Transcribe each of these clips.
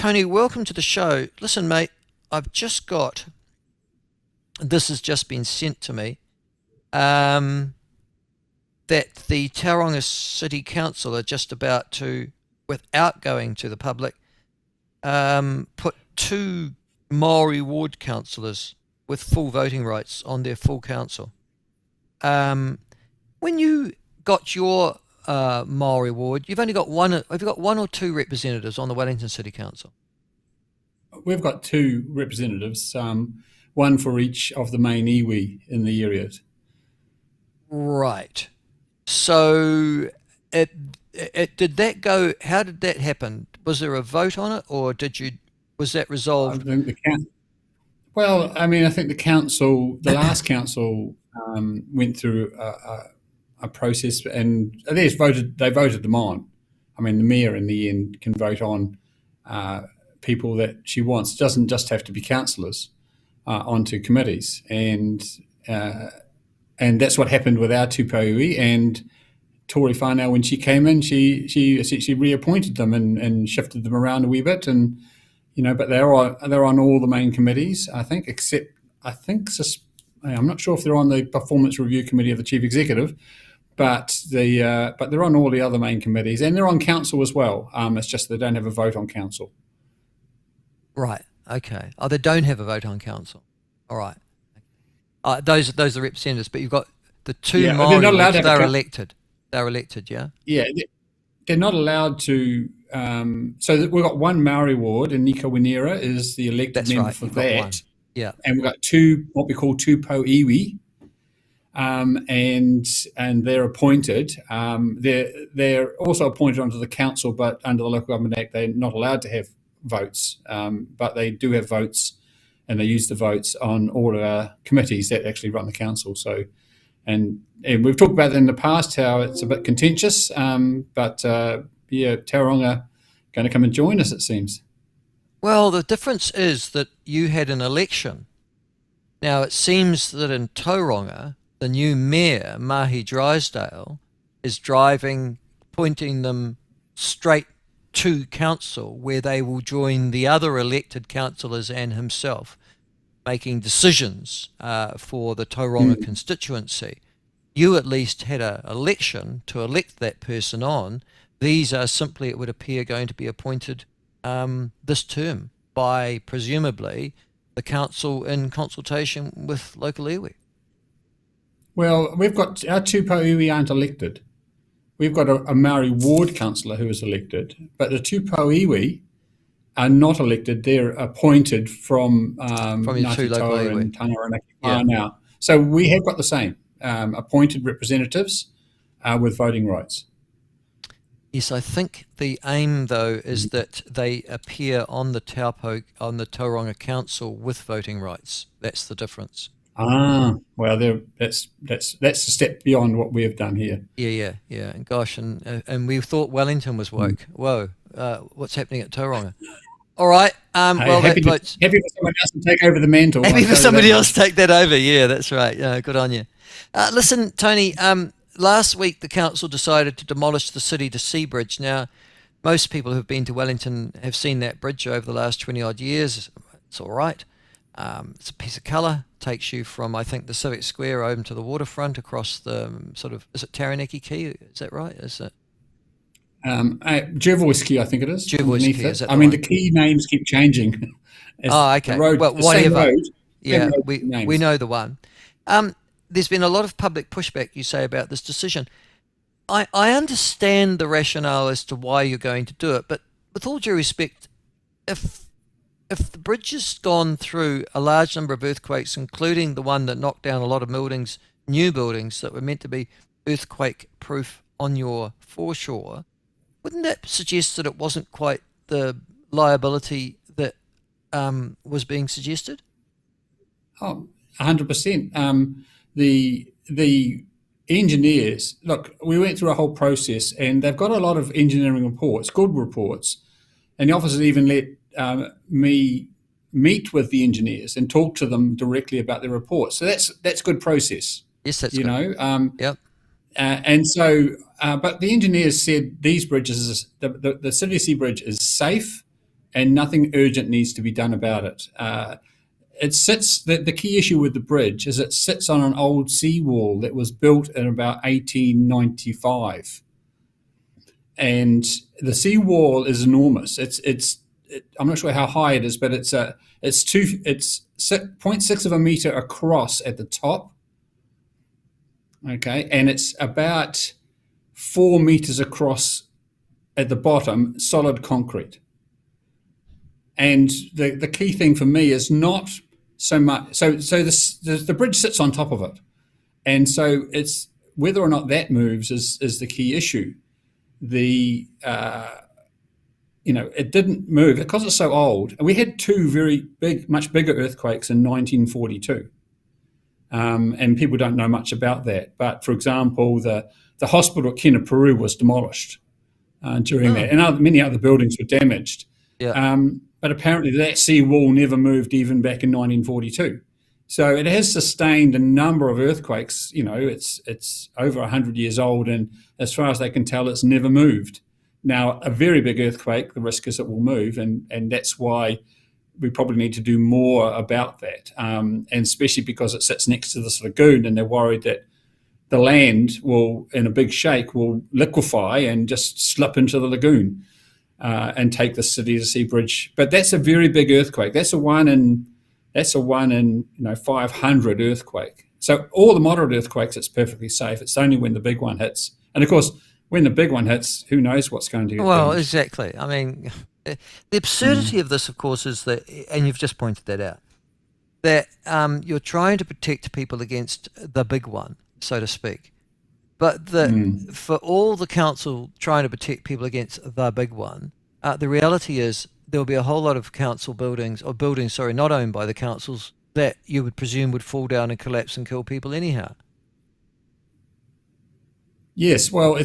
Tony, welcome to the show. Listen, mate, this has just been sent to me, that the Tauranga City Council are just about to, without going to the public, put two Māori ward councillors with full voting rights on their full council. When you got your Māori ward, you've only got one. Have you got one or two representatives on the Wellington City Council? We've got two representatives, one for each of the main iwi in the areas. Right. So did that go? How did that happen? Was there a vote on it, or was that resolved? I think I think the last council went through a process, and they voted them on. I mean, the mayor in the end can vote on people that she wants. It doesn't just have to be councillors onto committees, and that's what happened with our tupouiwi. And Tory whānau, when she came in, she essentially reappointed them and shifted them around a wee bit, and but they're on all the main committees, I think, except I'm not sure if they're on the performance review committee of the chief executive, but they're on all the other main committees, and they're on council as well. It's just they don't have a vote on council. Right. Okay. Oh, they don't have a vote on council. All right. Those are the representatives, but you've got the two Māori. They're elected. They're elected. Yeah. Yeah, they're not allowed to. So we've got one Māori ward, and Nika Winera is the elected member for that. Yeah. And we've got two, what we call two iwi, and they're appointed. They're also appointed onto the council, but under the Local Government Act, they're not allowed to have votes. But they do have votes, and they use the votes on all of our committees that actually run the council. So, and we've talked about it in the past how it's a bit contentious, but Tauranga going to come and join us, it seems. Well, the difference is that you had an election. Now, it seems that in Tauranga, the new mayor, Mahi Drysdale, is pointing them straight to council, where they will join the other elected councillors and himself, making decisions for the Tauranga constituency. You at least had an election to elect that person on. These are simply, it would appear, going to be appointed this term by, presumably, the council in consultation with local iwi. Well, we've got our tupou iwi aren't elected. We've got a Māori ward councillor who is elected, but the tupou iwi are not elected. They're appointed from your two local iwi and Tangaranaki Whānau. So we have got the same appointed representatives with voting rights. Yes, I think the aim, though, is that they appear on the Tauranga Council with voting rights. That's the difference. Well, that's a step beyond what we have done here. Yeah. And gosh, and we thought Wellington was woke. Whoa, what's happening at Tauranga? All right. Happy for someone else to take over the mantle. Happy for somebody else to take that over. Yeah, that's right. Good on you. Listen, Tony. Last week, the council decided to demolish the City to Sea Bridge. Now, most people who've been to Wellington have seen that bridge over the last 20-odd years. It's all right. It's a piece of colour. Takes you from, I think, the Civic Square over to the waterfront across the is it Taranaki Quay? Is that right? Is it? Jervois Quay, I think it is. Jervois Quay, is that the key names keep changing. Okay. Whatever. We know the one. There's been a lot of public pushback, you say, about this decision. I understand the rationale as to why you're going to do it, but with all due respect, if the bridge has gone through a large number of earthquakes, including the one that knocked down a lot of new buildings that were meant to be earthquake-proof on your foreshore, wouldn't that suggest that it wasn't quite the liability that was being suggested? Oh, 100%. The engineers, look, we went through a whole process, and they've got a lot of engineering reports, good reports, and the officers even let me meet with the engineers and talk to them directly about their reports. So that's good process. Yes, that's good. Yep. And so, but the engineers said these bridges, the City Sea Bridge is safe, and nothing urgent needs to be done about it. It sits. The key issue with the bridge is it sits on an old seawall that was built in about 1895, and the seawall is enormous. I'm not sure how high it is, but it's 0.6 of a meter across at the top. Okay, and it's about 4 meters across at the bottom, solid concrete. And the key thing for me is not so much. So the bridge sits on top of it, and so it's whether or not that moves is the key issue. It didn't move because it's so old. And we had two very big, much bigger earthquakes in 1942, and people don't know much about that. But for example, the hospital at Kenepuru was demolished during that, and many other buildings were damaged. Yeah. But apparently that seawall never moved even back in 1942. So it has sustained a number of earthquakes. It's over 100 years old, and as far as they can tell, it's never moved. Now, a very big earthquake, the risk is it will move, and that's why we probably need to do more about that, and especially because it sits next to this lagoon, and they're worried that the land will, in a big shake, will liquefy and just slip into the lagoon and take the city to sea bridge. But that's a very big earthquake. That's a one in 500 earthquake. So all the moderate earthquakes, it's perfectly safe. It's only when the big one hits, and of course, when the big one hits, who knows what's going to get damaged. Exactly. I mean, the absurdity of this, of course, is that, and you've just pointed that out, that you're trying to protect people against the big one, so to speak. But for all the council trying to protect people against the big one, the reality is there'll be a whole lot of council buildings, not owned by the councils, that you would presume would fall down and collapse and kill people anyhow. Yes, well,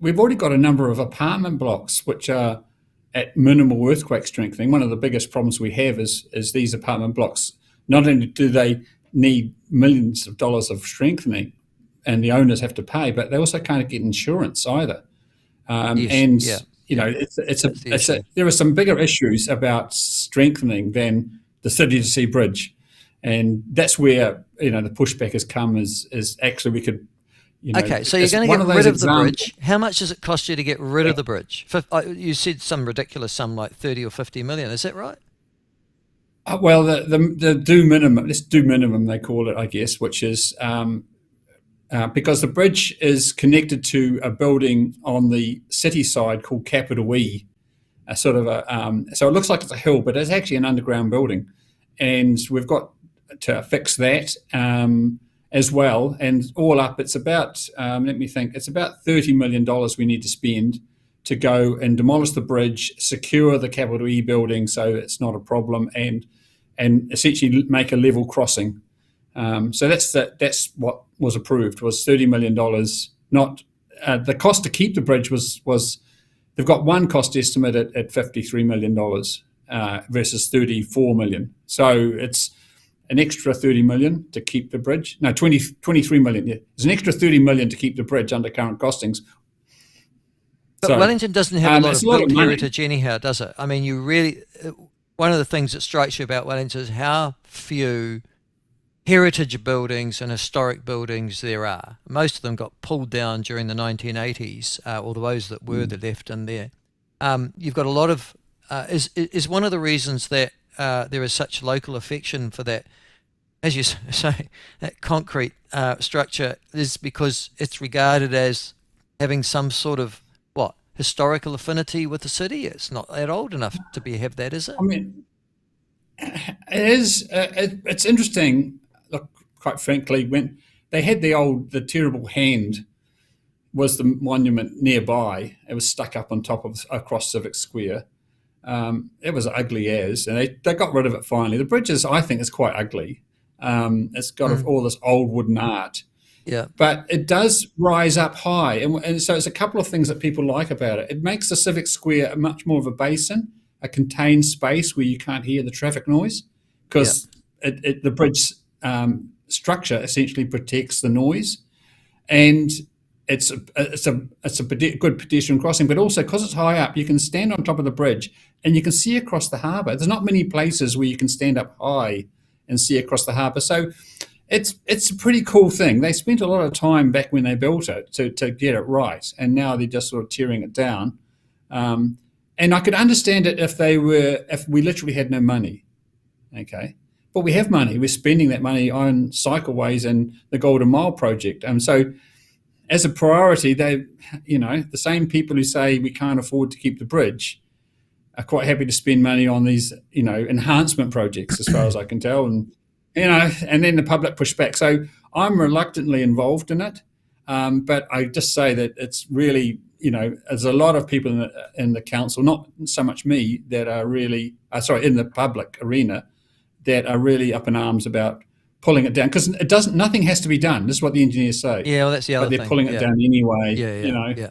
we've already got a number of apartment blocks which are at minimal earthquake strengthening. One of the biggest problems we have is these apartment blocks. Not only do they need millions of dollars of strengthening, and the owners have to pay, but they also can't get insurance either. There are some bigger issues about strengthening than the city to sea bridge, and that's where the pushback has come. Is actually we could. Okay, so you're going to get rid of the bridge. How much does it cost you to get rid of the bridge? You said some ridiculous sum like 30 or 50 million. Is that right? Well, the do minimum, let's do minimum, they call it, I guess, which is because the bridge is connected to a building on the city side called Capital E, so it looks like it's a hill, but it's actually an underground building, and we've got to fix that as well. And all up, it's about it's about $30 million we need to spend to go and demolish the bridge, secure the Capital E building so it's not a problem, and essentially make a level crossing. So that's what was approved, was $30 million. Not the cost to keep the bridge was they've got one cost estimate at $53 million versus $34 million. So it's an extra $30 million to keep the bridge. No, 23 million. Yeah, there's an extra $30 million to keep the bridge under current costings. But Wellington doesn't have a lot of built heritage anyhow, does it? I mean, one of the things that strikes you about Wellington is how few heritage buildings and historic buildings there are. Most of them got pulled down during the 1980s, or those that were left in there. You've got a lot of, is one of the reasons that there is such local affection for that, as you say, that concrete structure, is because it's regarded as having some sort of, historical affinity with the city? It's not that old enough to have that, is it? I mean, it is. It's interesting. Look, quite frankly, when they had the terrible hand was the monument nearby. It was stuck up on top of across Civic Square. It was ugly as, and they got rid of it finally. The bridge I think, is quite ugly. It's got all this old wooden art. Yeah, but it does rise up high, and so it's a couple of things that people like about it. It makes the Civic Square much more of a basin, a contained space where you can't hear the traffic noise, because the bridge structure essentially protects the noise, and it's a good pedestrian crossing, but also because it's high up, you can stand on top of the bridge and you can see across the harbour. There's not many places where you can stand up high and see across the harbour. So it's a pretty cool thing. They spent a lot of time back when they built it to get it right, and now they're just sort of tearing it down. And I could understand it if we literally had no money, okay? But we have money. We're spending that money on cycleways and the Golden Mile project. So as a priority, the same people who say we can't afford to keep the bridge are quite happy to spend money on these, enhancement projects, as far as I can tell. And then the public push back. So I'm reluctantly involved in it. But I just say that it's really, there's a lot of people in the council, not so much me, that are really, in the public arena, that are really up in arms about pulling it down, because nothing has to be done. This is what the engineers say. Yeah, well, that's the other thing. But they're pulling it down anyway. Yeah.